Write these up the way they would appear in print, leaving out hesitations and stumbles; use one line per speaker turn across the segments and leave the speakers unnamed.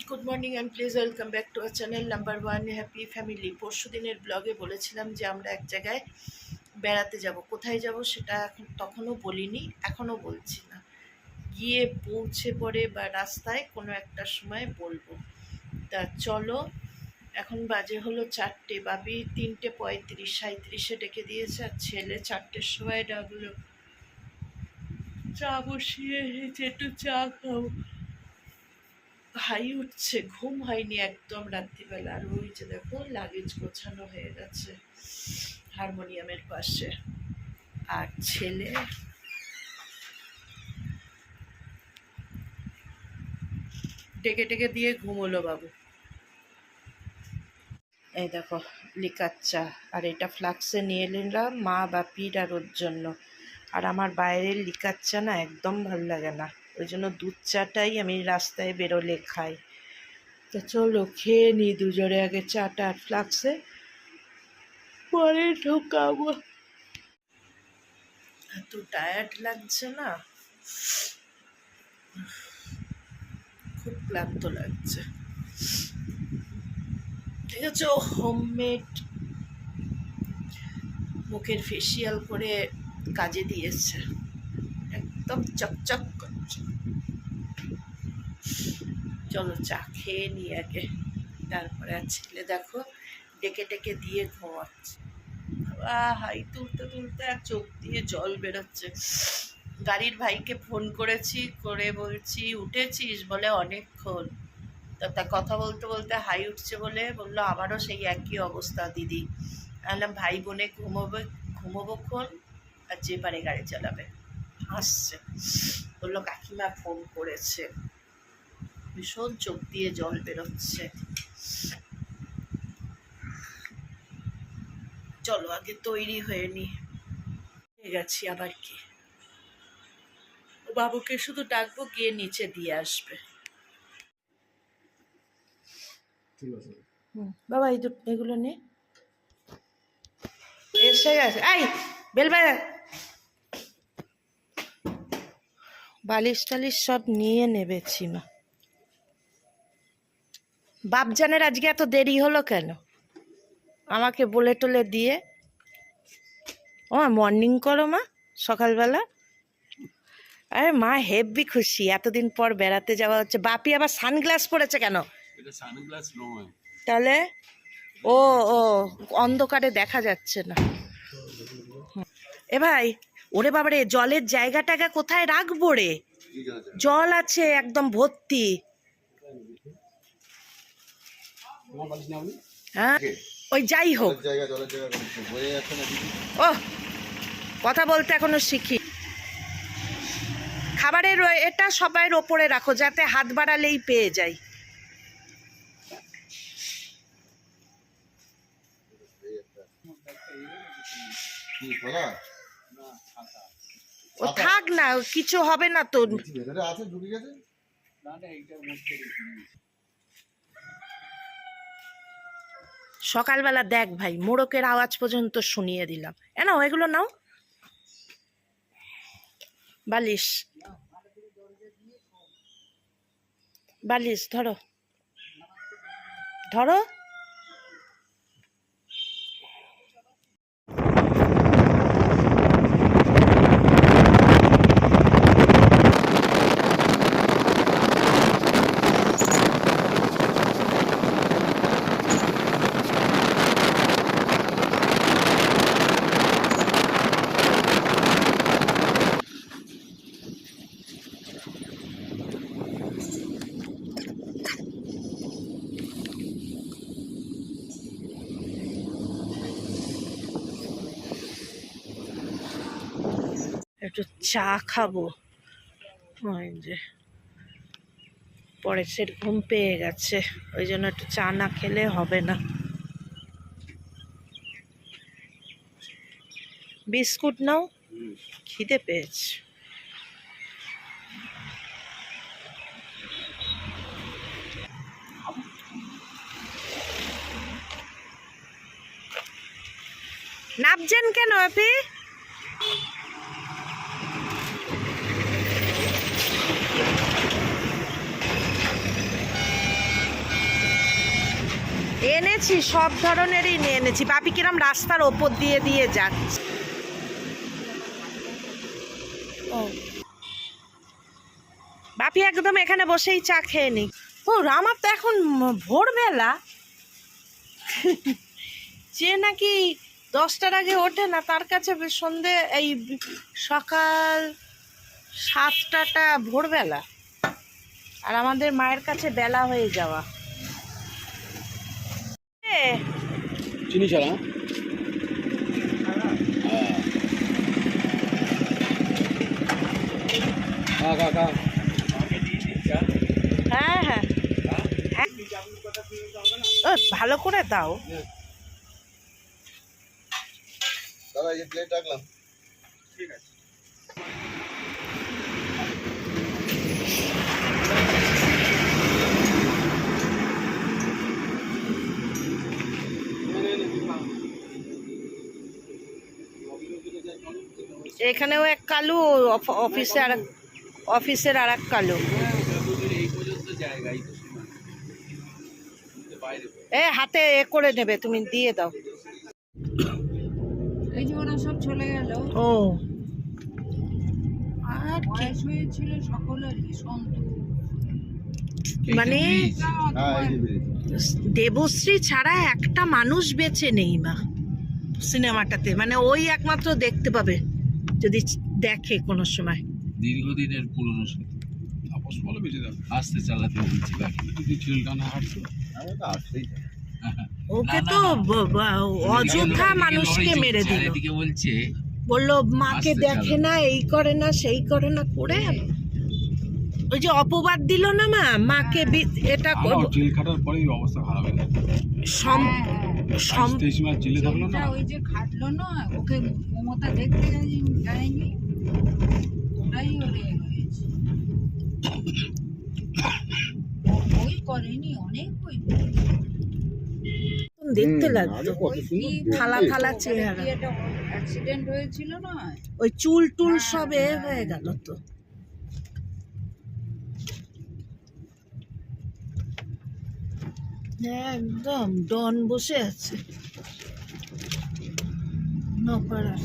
Good morning and please welcome back to our channel number 1 happy family. পরশু দিনের ব্লগে বলেছিলাম যে আমরা এক জায়গায় বেড়াতে যাব। কোথায় যাব সেটা এখন তখনও বলিনি, এখনও বলছি না। গিয়ে পৌঁছে পড়ে বা রাস্তায় কোনো একটা সময় বলবো। তা চলো, এখন বাজে হলো 4টে, বাবি 3:35 37-এ ডেকে দিয়েছে, আর ছেলে 4টের সময় ডাকলো। চা বসিয়ে একটু চা খাও। ভাই উঠছে, ঘুম হয়নি একদম রাত্রিবেলা। আর ওই যে দেখো লাগেজ গোছানো হয়ে গেছে হারমোনিয়ামের পাশে। আর ছেলে ডেকে ডেকে দিয়ে ঘুমোলো বাবু। এই দেখো লিকার চা, আর এটা ফ্লাক্সে নিয়ে নিলাম মা বাপির আর ওর জন্য। আর আমার বাইরের লিকার চা না একদম ভালো লাগে না, ওই জন্য দুধ চাটাই আমি রাস্তায় বেরোলে খাই। তো চলো খেয়ে নিই দুজনে, আগে চাটা আর ফ্লাক্সে পরে ঢোকাবো। এত টায়ার্ড লাগছে না, খুব ক্লান্ত লাগছে। ঠিক আছে, ও হোমমেড মুখের ফেসিয়াল করে কাজে দিয়েছে, একদম চকচক করছে। চলো চা খেয়ে নিই আগে, তারপরে আর ছেলে দেখো ডেকে ডেকে দিয়ে ঘুমাচ্ছে। হাই তুলতে তুলতে আর চোখ দিয়ে জল বেরোচ্ছে। গাড়ির ভাইকে ফোন করেছি, করে বলছি উঠেছিস, বলে অনেকক্ষণ। তা কথা বলতে বলতে হাই উঠছে বলে বললো আমারও সেই একই অবস্থা দিদি। বললাম ভাই বোনে ঘুমোবোক্ষণ, আর যে পারে গাড়ি চালাবে। হাসছে, বললো কাকিমা ফোন করেছে। ভীষণ চোখ দিয়ে জল বেরোচ্ছে। চলো আগে তৈরি হয়ে নি, গেছি আবার কি। বাবুকে শুধু ডাকবো, গিয়ে নিচে দিয়ে আসবে। বাবা এই এগুলো নে, এসে গেছে। এই বেলবা বালিশ টালিশ সব নিয়ে নেবেছি মা। বাপজানের আজকে এত দেরি হলো কেন আমাকে বলে টলে দিয়ে? ও মর্নিং করো মা সকালবেলা। আরে মা হেব্বি খুশি, এতদিন পর বেড়াতে যাওয়া হচ্ছে। বাপি আবার সানগ্লাস পরেছে কেন?
এটা সানগ্লাস নয়।
তাহলে ও ও অন্ধকারে দেখা যাচ্ছে না। এ ভাই, ওরে বাবারে, জলের জায়গা টাগা কোথায় রাখবো রে? জল আছে একদম ভর্তি। হ্যাঁ ওই যাই হোক, ও কথা বলতে এখনো শিখি। খাবারের এটা সবাই ওপরে রাখো, যাতে হাত বাড়ালেই পেয়ে যাই। ও থাক না, কিছু হবে না তো। সকালবেলা দেখ ভাই, মোড়কের আওয়াজ পর্যন্ত শুনিয়ে দিলাম। নাও এগুলো নাও, বালিশ বালিশ ধরো ধরো। একটু চা খাবো, ওই যে পরে সের ঘুম পেয়ে গেছে, ওই জন্য একটু চা না খেলে হবে না। বিস্কুট নাও, খিদে পেয়েছে। নাবছেন কেন আপনি? এনেছি, সব ধরনেরই নিয়ে এনেছি। বাপি কিরম রাস্তার ওপর দিয়ে দিয়ে যাচ্ছে। ও বাপি একদম এখানে বসেই চা খেয়ে নি। ও আমার তো এখন ভোরবেলা, যে নাকি 10টার আগে ওঠে না তার কাছে সন্ধে এই সকাল 7টাটা ভোরবেলা, আর আমাদের মায়ের কাছে বেলা হয়ে যাওয়া।
চিনি ছাড়া
হ্যাঁ হ্যাঁ হ্যাঁ, ও ভালো করে দাও।
দাদা এই প্লেট রাখলাম।
ঠিক আছে।
এখানেও এক কালু, অফিসের আর এক কালু।
এই পর্যন্ত জায়গায় তো সীমা। বাইরে
এ হাতে এ করে নেবে, তুমি দিয়ে দাও।
এই যে ওরা সব চলে গেল।
ও আর কি
বয়স হয়েছিল সকলেরই, সন্তু
মানে
হ্যাঁ এই যে বেরিয়েছে।
দেবশ্রী ছাড়া একটা মানুষ বেঁচে নেই মা সিনেমাটাতে, মানে ওই একমাত্র দেখতে পাবে যদি দেখে কোনো সময়।
দীর্ঘদিনের পুরনো সেতু। তাপস বলে বেঁচে যাবে। আস্তে চালাতে বলছি গাড়ি। যদি চিল টানা হাঁটছে।
আমি তো আসতেই চাই।
ওকে তো অযথা মানুষকে মেরে দিল।
এদিকে বলছে
বললো মাকে
আস্তে
দেখে না, এই করে না, সেই করে না করে ওই যে অপবাদ দিল না মা মাকে, এটা
চিল কাটার পরেই অবস্থা খারাপ হয়ে যায়। চিলে থাকলো না।
ওই যে খাটলো না, ওকে মমতা দেখতে যায়নি, ওটাই ওরে হয়েছে। ওই করেনি, অনেক বই
দেখতে লাগতো
কত সুন্দর
থালা থালা চেহারা,
একটা অ্যাক্সিডেন্ট হয়েছিল না,
ওই চুল টুল সব এ হয়ে গেল তো। একদম ডন বসে আছে নপাড়ার,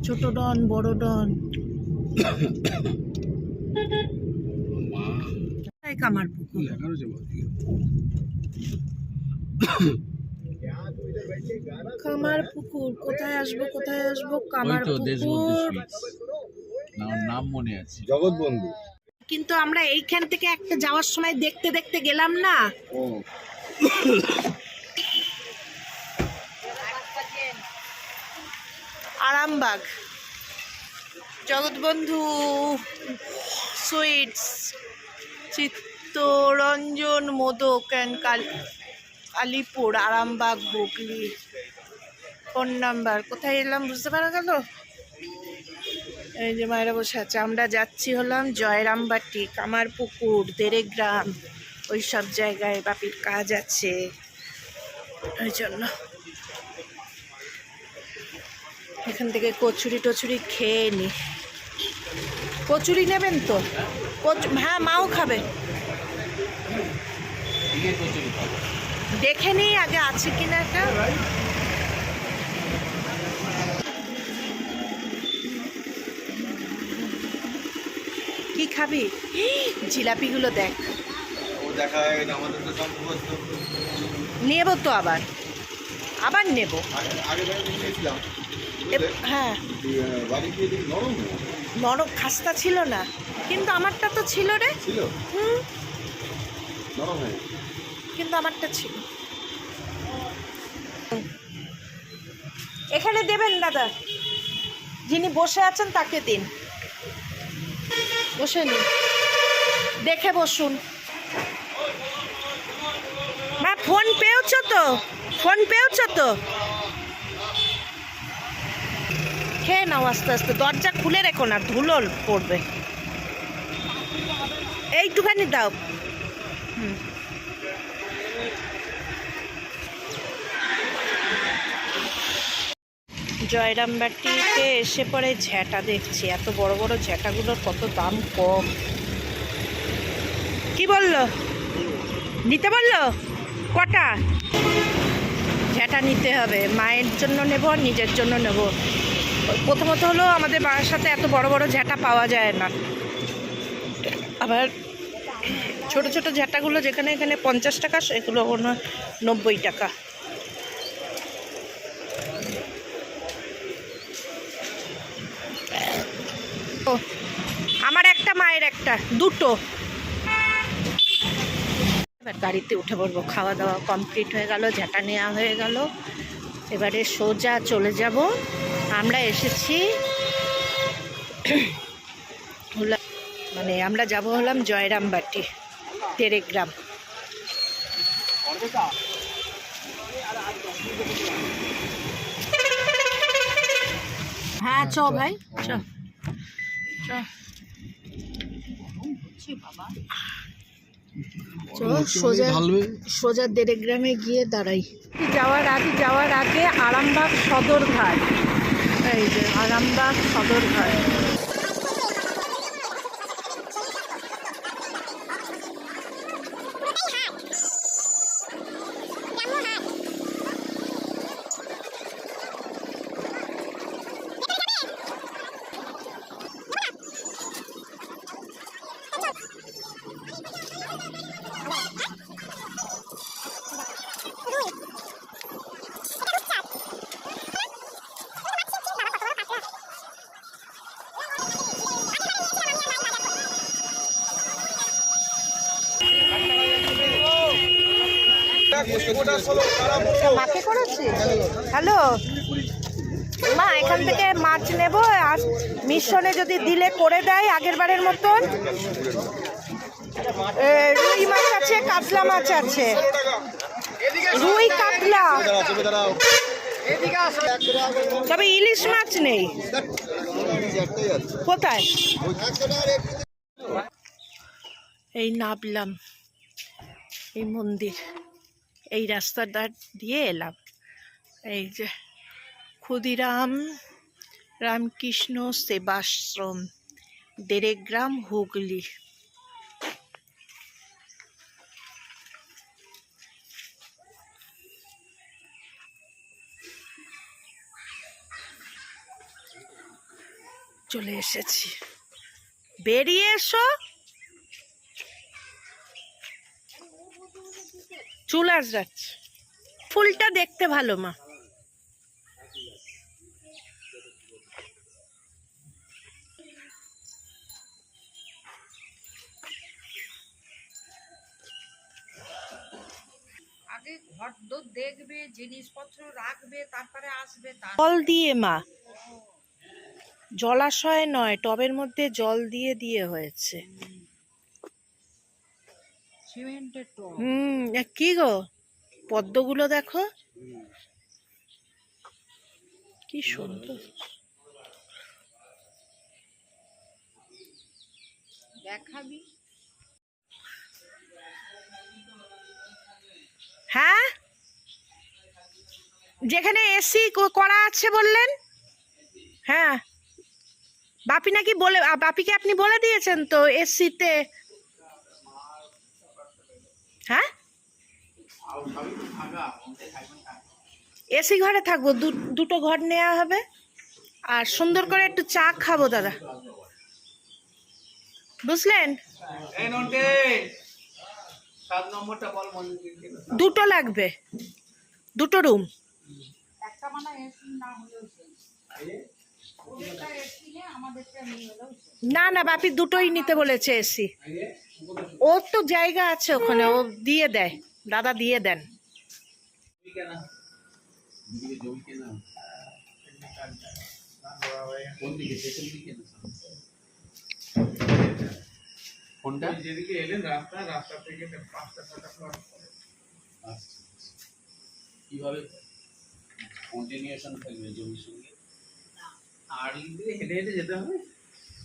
ছোট ডন বড় ডন। কামার পুকুর,
11 যাবো।
কামার পুকুর, কোথায় আসবো কোথায় আসবো, কামার
ওই তো দেশবন্ধু
পুকুর।
সুইটস। নাম মনে আছে।
জগৎ বন্ধু।
কিন্তু আমরা এইখান থেকে একটা যাওয়ার সময় দেখতে দেখতে গেলাম না,
ও
Arambagh Jagatbandhu sweets, Chittaranjan Modak and Kalipur, Arambagh Hooghly. Phone number, কোথায় এলাম বুঝতে পারা গেল? এই যে মায়েরা বসে আছে। আমরা যাচ্ছি হলাম জয়রামবাটি, কামারপুকুর, দেরেগ্রাম, ওই সব জায়গায় বাপির কাজ আছে, ওই জন্য এখান থেকে কচুরি টচুরি খেয়ে নি। কচুরি নেবেন তো? হ্যাঁ মাও খাবে। দেখে নিই আগে আছে কিনা একটা। কি খাবি? জিলাপিগুলো দেখ।
ও দেখা হয়ে গেছে, আমাদের তো সব মুখস্থ।
নেব তো আবার নেব।
আগে নিয়েছিলাম
হ্যাঁ
বাড়ি গিয়ে দেখি নরম হয়ে গেছে।
নরম খাস্তা ছিল না, কিন্তু আমারটা তো ছিল রে।
ছিল
হুম,
নরম হয়ে গেছে।
কিন্তু আমারটা ছিল। এখানে দেবেন দাদা, যিনি বসে আছেন তাকে দিন, বসে নিন, দেখে বসুন। মা ফোন পেয়েছো তো? ফোন পেয়েছো তো? খেয়ে নাও আস্তে আস্তে, দরজা খুলে রেখো না, ধুলো পড়বে। এইটুখানি দাও। হুম, জয়রামবাটিতে এসে পরে ঝ্যাঁটা দেখছি, এত বড় বড় ঝ্যাঁটাগুলোর কত দাম কম। কি বললো? নিতে বললো কটা? ঝ্যাঁটা নিতে হবে, মায়ের জন্য নেব আর নিজের জন্য নেব। প্রথমত হলো আমাদের বাবার সাথে এত বড় বড় ঝ্যাঁটা পাওয়া যায় না, আবার ছোট ছোট ঝ্যাঁটাগুলো যেখানে এখানে 50 টাকা সেগুলো 90 টাকা। ও আমার একটা, মায়ের একটা, দুটো। এবার গাড়িতে উঠে পড়বো, খাওয়া দাওয়া কমপ্লিট হয়ে গেল, ঝাঁটা নেওয়া হয়ে গেল, এবারে সোজা চলে যাব। আমরা এসেছি মানে আমরা যাব হলাম জয়রামবাটি, টেরেগ্রাম। হ্যাঁ চ ভাই চ চ সোজা সোজা টেরেগ্রামে গিয়ে দাঁড়াই। যাওয়ার আগে আরামবাগ সদরঘাট, এই যে আরামবাগ সদরঘাট। মাকে করেছি। হ্যালো মা, এখান থেকে মাছ নেব, আর মিশনে যদি দিলে করে দেয় আগের বারের মতন। রুই মাছ আছে, কাতলা মাছ আছে, রুই কাতলা, তবে ইলিশ মাছ নেই। কোথায়? এই নামলাম, এই মন্দির, এই রাস্তাটা দিয়ে এলাম। এই যে ক্ষুদিরাম রামকৃষ্ণ সেবাশ্রম, টেরেগ্রাম, হুগলি। চলে এসেছি, বেরিয়ে এসো। চুল আসছে, ফুলটা দেখতে ভালো মা।
আগে ঘর দোর দেখবে, জিনিসপত্র রাখবে, তারপরে আসবে।
জল দিয়ে মা, জলাশয় নয়, টবের মধ্যে জল দিয়ে দিয়ে হয়েছে।
সিমেন্টের টব।
কি গো, পদ্মগুলো দেখো কি সুন্দর।
দেখাবি?
হ্যাঁ, যেখানে এসি করা আছে বললেন। হ্যাঁ, বাপি নাকি বলে, বাপিকে আপনি বলে দিয়েছেন তো এসিতে? হ্যাঁ, এসি ঘরে থাকবো, দুটো ঘর নেওয়া হবে, আর সুন্দর করে একটু চা খাবো দাদা, বুঝলেন? দুটো লাগবে, দুটো রুম।
একটা মানে এসি না হলেও এসি নিয়ে আমাদেরটা নিয়ে হলেও।
না না, বাপি দুটোই নিতে বলেছে এসি। ওর তো জায়গা আছে ওখানে, ও দিয়ে দেয়, দাদা দিয়ে দেন।
কোনটা? যেদিকে এলেন রাস্তা থেকে 5-6টা প্লট কিভাবে কন্টিনিউশন থাকবে জমির সঙ্গে? আর দিকে হেঁটে হেঁটে যেতে হবে।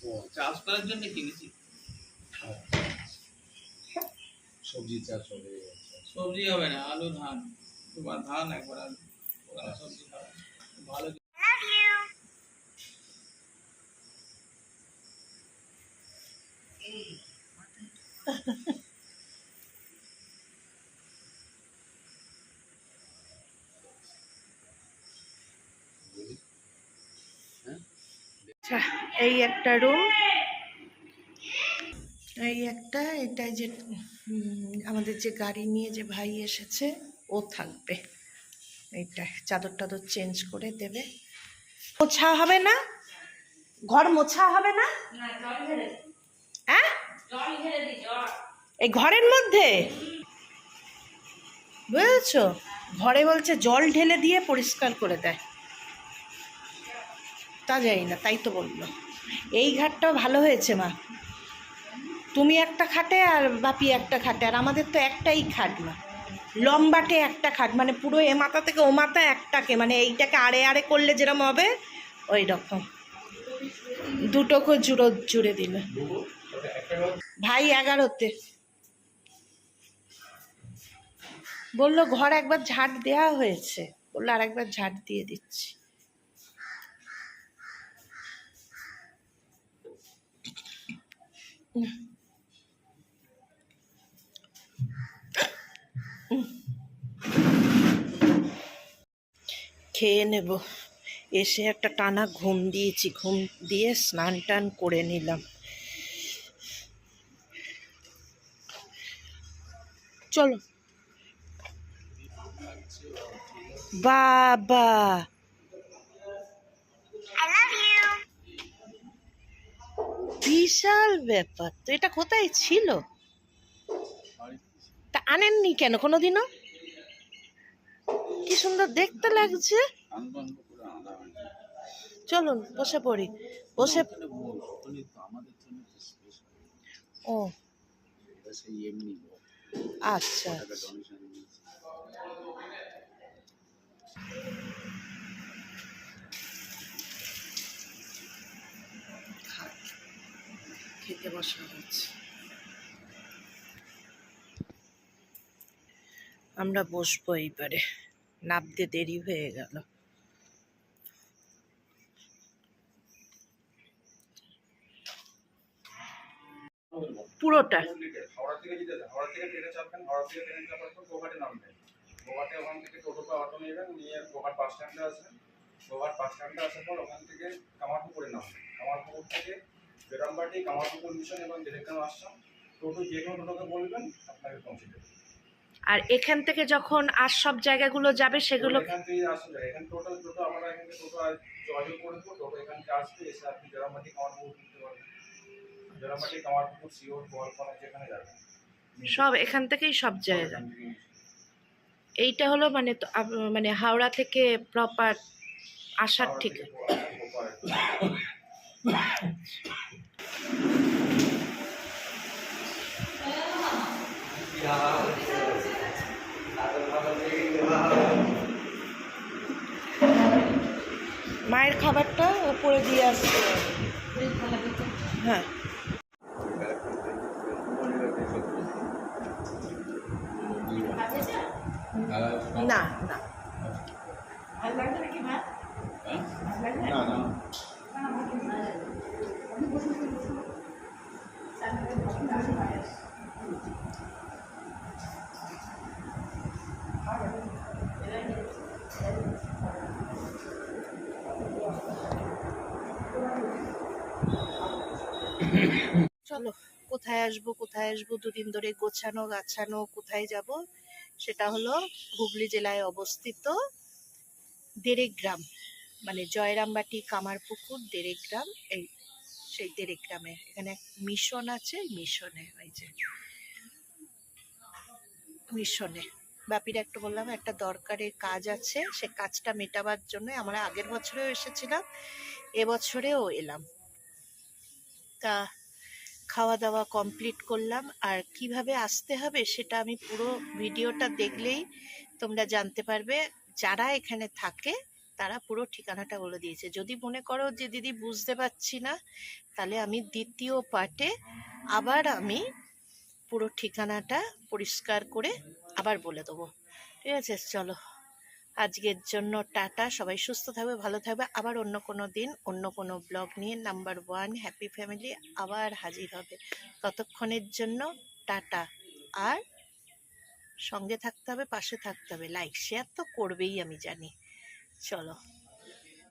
ও চাষ করার জন্য কিনেছি, সবজি চাষ হবে। সবজি হবে না, আলু ধান, দুবার ধান একবার আলু, সবজি হবে ভালো।
এই একটা রুম, এই একটা, এটাই যে আমাদের যে গাড়ি নিয়ে যে ভাই এসেছে ও থাকবে। এইটা চাদর টাদর চেঞ্জ করে দেবে। মোছা হবে না, ঘর মোছা হবে না, হ্যাঁ এই ঘরের মধ্যে বুঝেছো, ঘরে বলছে জল ঢেলে দিয়ে পরিষ্কার করে দেয়, তা যাই না, তাই তো বললো। এই ঘাটটাও ভালো হয়েছে মা, তুমি একটা খাটে আর বাপি একটা খাটে, আর আমাদের তো একটাই খাট না, লম্বাটে একটা খাট, মানে পুরো এ মাথা থেকে ও মাথা একটাকে, মানে এইটাকে আড়ে আড়ে করলে যেরকম হবে ওই রকম, দুটোকে জুড়ে দিল ভাই 11তে। বললো ঘর একবার ঝাড় দেওয়া হয়েছে, বললো আর একবার ঝাড় দিয়ে দিচ্ছি। খেয়ে নেব, এসে একটা টানা ঘুম দিয়েছি, ঘুম দিয়ে স্নান টান করে নিলাম। চলো বাবা, বিশাল ব্যাপার তো, এটা কোথায় ছিল, তা আনেননি কেন কোনোদিনও? কি সুন্দর দেখতে লাগছে। চলুন বসে পড়ি, বসে। ও আচ্ছা, খেতে বসা হচ্ছে, আমরা বসবো এইবারে, নাবতে দেরি হয়ে গেল। পুরোটা
হাওড়া থেকে ট্রেনে চাপবেন, হাওড়া থেকে ট্রেনে চাপার পর গোঘাটে নামবেন, গোঘাটে ওখান থেকে টোটো বা অটো নেবেন, নিয়ে গোঘাট বাস স্ট্যান্ডে আসবেন, গোঘাট বাস স্ট্যান্ডে আসার পর ওখান থেকে কামারপুকুরে নামবেন, কামারপুকুর থেকে বেরামবাটি, কামারপুকুর মিশন এবং ডিরেক্টর আসাম, টোটো যে কোনো টোটোকে বলবেন আপনাকে পৌঁছে দেবে।
আর এখান থেকে যখন আর সব জায়গাগুলো যাবে সেগুলো
এখান থেকে আসলে এখানে টোটো আমরা এখান থেকে টোটো যোগাযোগ করে দেবো, টোটো এখান থেকে আসবে, এসে আপনি বেরামবাটি কামারপুকুর উঠতে পারবেন, বেরামবাটি কামারপুকুর সিওর গোয়ালপাড়া যেখানে যাবেন
সব এখান থেকেই সব জায়গা। এইটা হলো মানে মানে হাওড়া থেকে প্রপার আসার ঠিক। মায়ের খাবারটা ওপরে দিয়ে আসছে, হ্যাঁ না না চলো কোথায় আসবো, দুদিন ধরে গোছানো গাছানো, কোথায় যাব, সেটা হলো হুগলি জেলায় অবস্থিত দেরেগ্রাম, মানে জয়রামবাটি কামারপুকুর দেরেগ্রাম, এই সেই দেরেগ্রামে এখানে মিশন আছে, মিশনে ওই যে মিশনে বাপির একটা বললাম একটা দরকারের কাজ আছে, সে কাজটা মেটাবার জন্য আমরা আগের বছরেও এসেছিলাম, এবছরেও এলাম। তা খাওয়া দাওয়া কমপ্লিট করলাম, আর কিভাবে আসতে হবে সেটা আমি পুরো ভিডিওটা দেখলেই তোমরা জানতে পারবে, যারা এখানে থাকে তারা পুরো ঠিকানাটা বলে দিয়েছে। যদি মনে করো যে দিদি বুঝতে পারছি না, তাহলে আমি দ্বিতীয় পার্টে আবার আমি পুরো ঠিকানাটা পরিষ্কার করে আবার বলে দেবো, ঠিক আছে? চলো আজকের জন্য টাটা, সবাই সুস্থ থাকবে, ভালো থাকবে, আবার অন্য কোনো দিন অন্য কোনো ব্লগ নিয়ে নাম্বার 1 হ্যাপি ফ্যামিলি আবার হাজির হবে। ততক্ষণের জন্য টাটা, আর সঙ্গে থাকতে হবে, পাশে থাকতে হবে, লাইক শেয়ার তো করবেই আমি জানি। চলো।